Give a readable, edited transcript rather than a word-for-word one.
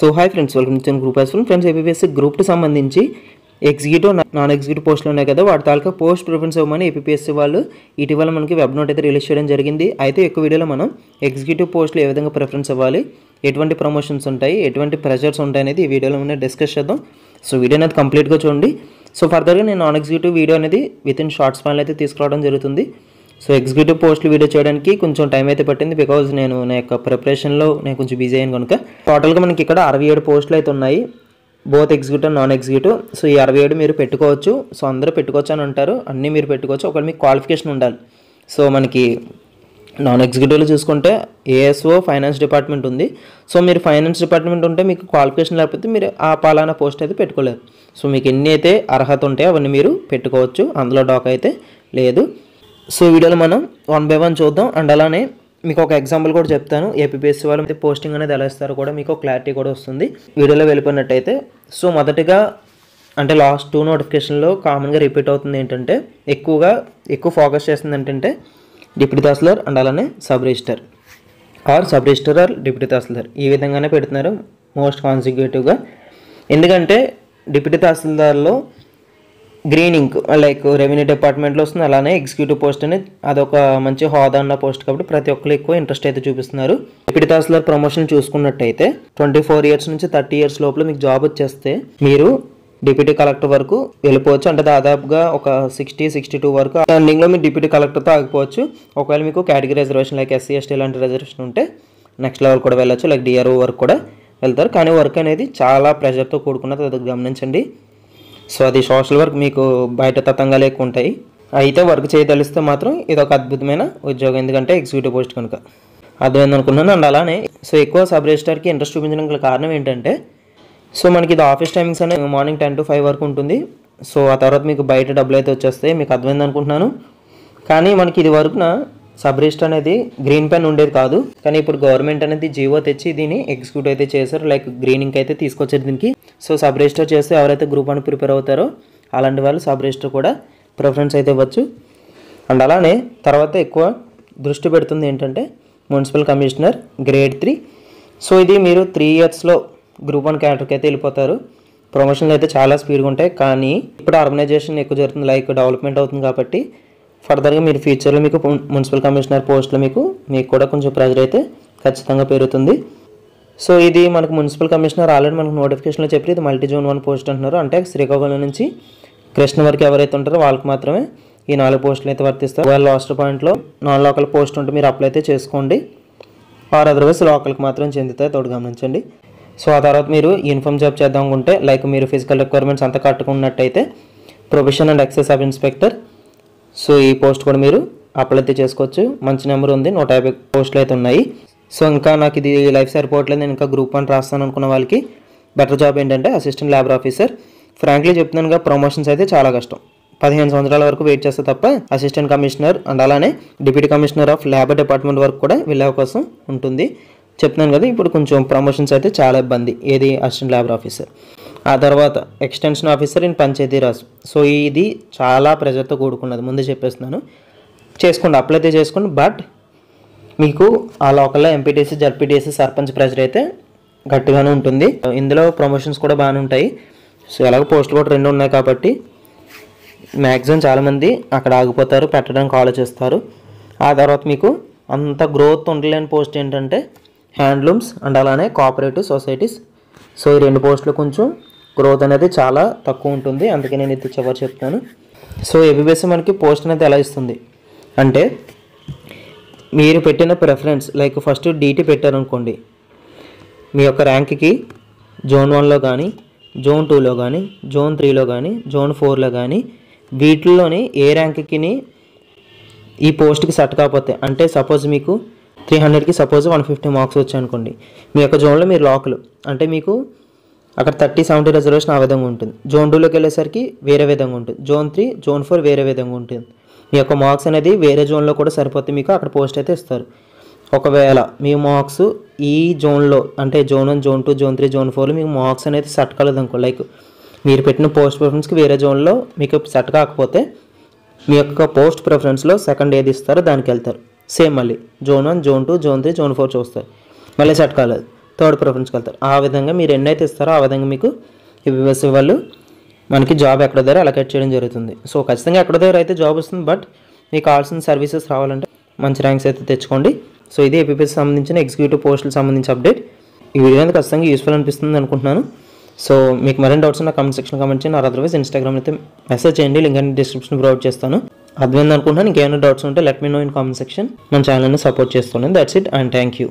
So hi friends, welcome to group as friends. APSC group 2 సంబంధించి executive non executive పోస్టులు ఉన్నాయి కదా, వాటి తాలూకా పోస్ట్ ప్రిఫరెన్స్ ఇవ్వమని ఏపీఎస్సీ వాళ్ళు ఇటీవల మనకి వెబ్ నోట్ అయితే రిలీజ్ చేయడం జరిగింది. అయితే ఎక్కువ వీడియోలో మనం ఎగ్జిక్యూటివ్ పోస్టులు ఏ విధంగా ప్రిఫరెన్స్ ఇవ్వాలి, ఎటువంటి ప్రమోషన్స్ ఉంటాయి, ఎటువంటి ప్రెజర్స్ ఉంటాయి అనేది ఈ వీడియోలో మనం డిస్కస్ చేద్దాం. సో వీడియో అనేది కంప్లీట్గా చూడండి. సో ఫర్దర్గా నేను నాన్ ఎగ్జిక్యూటివ్ వీడియో అనేది వితిన్ షార్ట్ స్పాన్లో అయితే తీసుకురావడం జరుగుతుంది. సో ఎగ్జిక్యూటివ్ పోస్టులు వీడియో చేయడానికి కొంచెం టైం అయితే పట్టింది, బికాజ్ నేను నా యొక్క ప్రిపరేషన్లో నేను కొంచెం బిజీ అయ్యాను కనుక. టోటల్గా మనకి ఇక్కడ 67 పోస్టులు అయితే ఉన్నాయి, both executive non executive. So ఈ 67 మీరు పెట్టుకోవచ్చు. సో అందరూ పెట్టుకోవచ్చు అని అంటారు, అన్నీ మీరు పెట్టుకోవచ్చు, ఒకవేళ మీకు క్వాలిఫికేషన్ ఉండాలి. సో మనకి నాన్ ఎగ్జిక్యూటివ్లో చూసుకుంటే ఏఎస్ఓ ఫైనాన్స్ డిపార్ట్మెంట్ ఉంది. సో మీరు ఫైనాన్స్ డిపార్ట్మెంట్ ఉంటే మీకు క్వాలిఫికేషన్ లేకపోతే మీరు ఆ పలానా పోస్ట్ అయితే పెట్టుకోలేరు. సో మీకు ఎన్ని అయితే అర్హత ఉంటాయో అవన్నీ మీరు పెట్టుకోవచ్చు, అందులో డాక్ అయితే లేదు. సో వీడియోలో మనం 1 by 1 చూద్దాం. అండ్ అలానే మీకు ఒక ఎగ్జాంపుల్ కూడా చెప్తాను, ఏపీఎస్సీ వాళ్ళు అయితే పోస్టింగ్ అనేది ఎలా ఇస్తారో కూడా మీకు క్లారిటీ కూడా వస్తుంది వీడియోలో వెళ్ళిపోయినట్టయితే. సో మొదటిగా అంటే లాస్ట్ 2 నోటిఫికేషన్లో కామన్గా రిపీట్ అవుతుంది ఏంటంటే, ఎక్కువ ఫోకస్ చేస్తుంది ఏంటంటే డిప్యూటీ తహసీల్దార్ అండ్ అలానే sub registrar or deputy tahsildar, ఈ విధంగానే పెడుతున్నారు మోస్ట్ కాన్సిక్యూటివ్గా. ఎందుకంటే డిప్యూటీ తహసీల్దార్లో గ్రీన్ ఇంక్ లైక్ రెవెన్యూ డిపార్ట్మెంట్లో వస్తుంది, అలానే ఎగ్జిక్యూటివ్ పోస్ట్ అనేది అదొక మంచి హోదా ఉన్న పోస్ట్ కాబట్టి ప్రతి ఒక్కరు ఎక్కువ ఇంట్రెస్ట్ అయితే చూపిస్తున్నారు. డిప్యూటీ తహసీల్దార్ ప్రమోషన్ చూసుకున్నట్టయితే 24 years నుంచి 30 years లోపల మీకు జాబ్ వచ్చేస్తే మీరు డిప్యూటీ కలెక్టర్ వరకు వెళ్ళిపోవచ్చు. అంటే దాదాపుగా ఒక 60-62 వరకు రన్నింగ్లో మీరు డిప్యూటీ కలెక్టర్తో ఆగిపోవచ్చు. ఒకవేళ మీకు category reservation like SC ST లాంటి రిజర్వేషన్ ఉంటే నెక్స్ట్ లెవెల్ కూడా వెళ్ళచ్చు, లైక్ DRO వరకు కూడా వెళ్తారు. కానీ వర్క్ అనేది చాలా ప్రెషర్తో కూడుకున్నది, అది గమనించండి. సో అది సోషల్ వర్క్ మీకు బయట తతంగాలు ఎక్కువ ఉంటాయి. అయితే వర్క్ చేయదలిస్తే మాత్రం ఇది ఒక అద్భుతమైన ఉద్యోగం, ఎందుకంటే ఎగ్జిక్యూటివ్ పోస్ట్ కనుక. అర్థమైంది అనుకున్నాను. అండ్ అలానే సో ఎక్కువ సబ్ రిజిస్టర్కి ఇంట్రెస్ట్ చూపించడానికి కారణం ఏంటంటే, సో మనకి ఇది ఆఫీస్ టైమింగ్స్ అనేది మార్నింగ్ 10 to 5 వరకు ఉంటుంది. సో ఆ తర్వాత మీకు బయట డబ్బులు అయితే వచ్చేస్తాయి, మీకు అర్థమైంది అనుకుంటున్నాను. కానీ మనకి ఇది వరకున సబ్ రిజిస్టర్ అనేది గ్రీన్ పెన్ ఉండేది కాదు, కానీ ఇప్పుడు గవర్నమెంట్ అనేది జీవో తెచ్చి దీన్ని ఎగ్జిక్యూటివ్ అయితే చేశారు, లైక్ గ్రీన్ ఇంక్ అయితే తీసుకొచ్చారు దీనికి. సో సబ్ రిజిస్టర్ చేస్తే ఎవరైతే గ్రూప్ 1 ప్రిపేర్ అవుతారో అలాంటి వాళ్ళు సబ్ రిజిస్టర్ కూడా ప్రిఫరెన్స్ అయితే ఇవ్వచ్చు. అండ్ అలానే తర్వాత ఎక్కువ దృష్టి పెడుతుంది ఏంటంటే మున్సిపల్ కమిషనర్ గ్రేడ్ 3. సో ఇది మీరు 3 yearsలో గ్రూప్ 1 క్యాడర్కి అయితే వెళ్ళిపోతారు. ప్రమోషన్లు అయితే చాలా స్పీడ్గా ఉంటాయి, కానీ ఇప్పుడు అర్బనైజేషన్ ఎక్కువ జరుగుతుంది, లైక్ డెవలప్మెంట్ అవుతుంది కాబట్టి ఫర్దర్గా మీరు ఫ్యూచర్లో మీకు మున్సిపల్ కమిషనర్ పోస్ట్లో మీకు కూడా కొంచెం ప్రెజర్ అయితే ఖచ్చితంగా పెరుగుతుంది. సో ఇది మనకు మున్సిపల్ కమిషనర్ ఆల్రెడీ మనకు నోటిఫికేషన్లో చెప్పి ఇది మల్టీ జోన్ 1 పోస్ట్ అంటున్నారు. అంటే శ్రీకాకుళం నుంచి కృష్ణ వరకు ఎవరైతే ఉంటారో వాళ్ళకి మాత్రమే ఈ 4 పోస్టులు అయితే వర్తిస్తారు. వాళ్ళ లాస్ట్ పాయింట్లో నాన్ లోకల్ పోస్ట్ ఉంటే మీరు అప్లై అయితే చేసుకోండి, ఆర్ అదర్వైజ్ లోకల్కి మాత్రం చెందుతాయి, తోడు గమనించండి. సో ఆ తర్వాత మీరు యూనిఫామ్ జాబ్ చేద్దాం అనుకుంటే, లైక్ మీరు ఫిజికల్ రిక్వైర్మెంట్స్ అంతా కట్టుకున్నట్టయితే profession and excise sub inspector, so ఈ పోస్ట్ కూడా మీరు అప్లై అయితే చేసుకోవచ్చు. మంచి నెంబర్ ఉంది, 150 పోస్టులు అయితే ఉన్నాయి. సో ఇంకా నాకు ఇది లైఫ్ సరిపోవట్లేదు, నేను ఇంకా గ్రూప్ 1 రాస్తాను అనుకున్న వాళ్ళకి బెటర్ జాబ్ ఏంటంటే అసిస్టెంట్ ల్యాబ్ ఆఫీసర్. ఫ్రాంక్లీ చెప్తున్నానుగా, ప్రమోషన్స్ అయితే చాలా కష్టం. 15 సంవత్సరాల వరకు వెయిట్ చేస్తే తప్ప అసిస్టెంట్ కమిషనర్ అండ్ అలానే deputy commissioner of labour department వరకు కూడా వెళ్ళే అవకాశం ఉంటుంది. చెప్తున్నాను కదా, ఇప్పుడు కొంచెం ప్రమోషన్స్ అయితే చాలా ఇబ్బంది. ఏది అసిస్టెంట్ ల్యాబర్ ఆఫీసర్, ఆ తర్వాత extension officer in Panchayati Raj. So ఇది చాలా ప్రెజర్తో కూడుకున్నది, ముందే చెప్పేస్తున్నాను. చేసుకోండి, అప్లై అయితే చేసుకోండి. బట్ మీకు ఆ లోకల్లో ఎంపీటీసీ జడ్పీటీసీ సర్పంచ్ ప్రెజర్ అయితే గట్టిగానే ఉంటుంది. ఇందులో ప్రమోషన్స్ కూడా బాగానే ఉంటాయి. సో ఎలాగో పోస్టులు కూడా 2 ఉన్నాయి కాబట్టి మ్యాక్సిమం చాలామంది అక్కడ ఆగిపోతారు, పెట్టడానికి ఆలోచిస్తారు. ఆ తర్వాత మీకు అంత గ్రోత్ ఉండలేని పోస్ట్ ఏంటంటే హ్యాండ్లూమ్స్ అండ్ అలానే కోఆపరేటివ్ సొసైటీస్. సో ఈ 2 పోస్టులు కొంచెం గ్రోత్ అనేది చాలా తక్కువ ఉంటుంది, అందుకే నేను ఇది చివరి చెప్తాను. సో ఏపీఎస్సీ మనకి పోస్ట్ అనేది ఎలా ఇస్తుంది అంటే, మీరు పెట్టిన ప్రిఫరెన్స్ లైక్ ఫస్ట్ DT పెట్టారనుకోండి, మీ యొక్క ర్యాంక్కి జోన్ 1లో కానీ, జోన్ 2లో కానీ, జోన్ 3లో కానీ, జోన్ 4లో కానీ, వీటిల్లోని ఏ ర్యాంక్కి ఈ పోస్ట్కి సెట్ కాకపోతే, అంటే సపోజ్ మీకు 300కి సపోజ్ 150 మార్క్స్ వచ్చాయనుకోండి, మీ యొక్క జోన్లో మీరు లోకల్ అంటే మీకు అక్కడ 30-70 రిజర్వేషన్ ఆ విధంగా ఉంటుంది. జోన్ 2లోకి వెళ్ళేసరికి వేరే విధంగా ఉంటుంది, జోన్ 3, జోన్ 4 వేరే విధంగా ఉంటుంది. మీ యొక్క మార్క్స్ అనేది వేరే జోన్లో కూడా సరిపోతే మీకు అక్కడ పోస్ట్ అయితే ఇస్తారు. ఒకవేళ మీ మార్క్స్ ఈ జోన్లో అంటే జోన్ 1, జోన్ 2, జోన్ 3, జోన్ 4లో మీకు మార్క్స్ అనేది సెట్ కాలేదు అనుకో, లైక్ మీరు పెట్టిన పోస్ట్ ప్రిఫరెన్స్కి వేరే జోన్లో మీకు సెట్ కాకపోతే మీ యొక్క పోస్ట్ ప్రిఫరెన్స్లో సెకండ్ ఏది ఇస్తారో దానికి వెళ్తారు. సేమ్ మళ్ళీ జోన్ 1, జోన్ 2, జోన్ 3, జోన్ 4 చూస్తారు, మళ్ళీ సెట్ కాలేదు, థర్డ్ ప్రిఫరెన్స్కి వెళ్తారు. ఆ విధంగా మీరు ఎన్నైతే ఇస్తారో ఆ విధంగా మీకు ఏపీపీఎస్సీ వాళ్ళు మనకి జాబ్ ఎక్కడ దగ్గర అలొకేట్ చేయడం జరుగుతుంది. సో ఖచ్చితంగా ఎక్కడ దగ్గర అయితే జాబ్ వస్తుంది. బట్ మీకు కావాల్సిన సర్వీసెస్ రావాలంటే మంచి ర్యాంక్స్ అయితే తెచ్చుకోండి. సో ఇది ఏపీపీఎస్సీ సంబంధించిన ఎగ్జిక్యూటివ్ పోస్టులకు సంబంధించిన అప్డేట్. ఈ వీడియో అనేది ఖచ్చితంగా యూస్ఫుల్ అనిపిస్తుంది అనుకుంటున్నాను. సో మీకు మరిన్ని డౌట్స్ ఉన్న కామెంట్ సెక్షన్ కామెంట్ చేయండి. అదర్వైజ్ ఇన్స్టాగ్రామ్ అయితే మెసేజ్ చేయండి, లింక్ అనేది డిస్క్రిప్షన్ ప్రొవైడ్ చేస్తాను. అర్థమైంది అనుకుంటున్నాను. ఇంకేమైనా డౌట్స్ ఉంటే let me know in comment section. మన ఛానల్ని సపోర్ట్ చేస్తున్నాను. That's it and thank you.